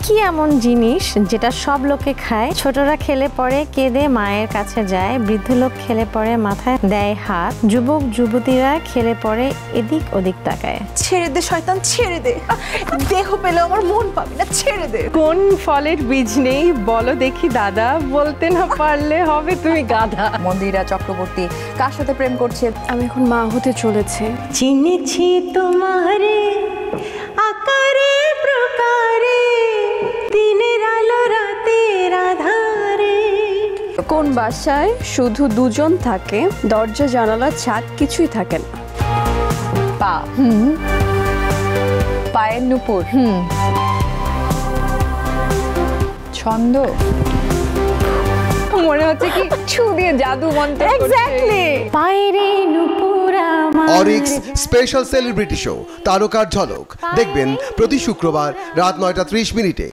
কি এমন জিনিস যেটা সব লোকে খায়? ছোটরা খেলে পরে কেঁদে মায়ের কাছে যায়, বৃদ্ধ লোক খেলে পরে মাথায় দেয় হাত, যুবক যুবতীরা খেলে পরে এদিক ওদিক তাকায়। ছেড়ে দে শয়তান, ছেড়ে দে। দেহ পেলে আমার মন পাবি না, ছেড়ে দে। কোন ফলের বীজ নেই বলো দেখি দাদা, বলতে না পারলে হবে তুমি গাধা। মন্দিরা চক্রবর্তী কার সাথে প্রেম করছে? আমি এখন মা হতে চলেছে। চিনেছি তোমারে আকারে প্রকারে, দিনের আলো রাতের আধারে। কোন বাসায় শুধু দুজন থাকে, দরজা জানালা ছাদ কিছুই থাকে না? পা। পায়ের নুপুর। ছন্দ। মনে হচ্ছে কি ছু দিয়ে জাদু মন্ত্র। এক্স্যাক্টলি। পায়রে নুপুর আমার। অরিক্স স্পেশাল সেলিব্রিটি শো তারকার ঝলক দেখবেন প্রতি শুক্রবার রাত 9:30 মিনিটে।